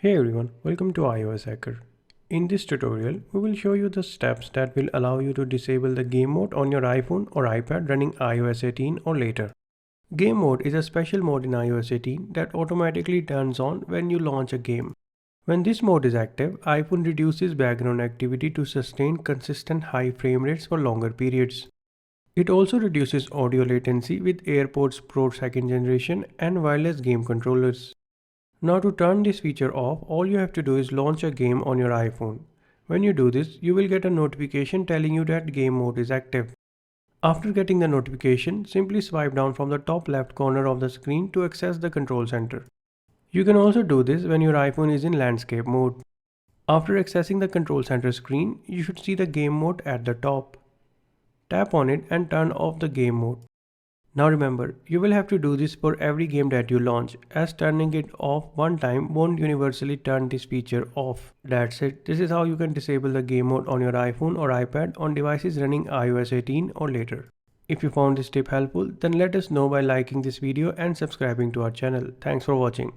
Hey everyone, welcome to iOS Hacker. In this tutorial, we will show you the steps that will allow you to disable the game mode on your iPhone or iPad running iOS 18 or later. Game mode is a special mode in iOS 18 that automatically turns on when you launch a game. When this mode is active, iPhone reduces background activity to sustain consistent high frame rates for longer periods. It also reduces audio latency with AirPods Pro 2nd generation and wireless game controllers. Now to turn this feature off, all you have to do is launch a game on your iPhone. When you do this, you will get a notification telling you that game mode is active. After getting the notification, simply swipe down from the top left corner of the screen to access the control center. You can also do this when your iPhone is in landscape mode. After accessing the control center screen, you should see the game mode at the top. Tap on it and turn off the game mode. Now remember, you will have to do this for every game that you launch, as turning it off one time won't universally turn this feature off. That's it. This is how you can disable the game mode on your iPhone or iPad on devices running iOS 18 or later. If you found this tip helpful, then let us know by liking this video and subscribing to our channel. Thanks for watching.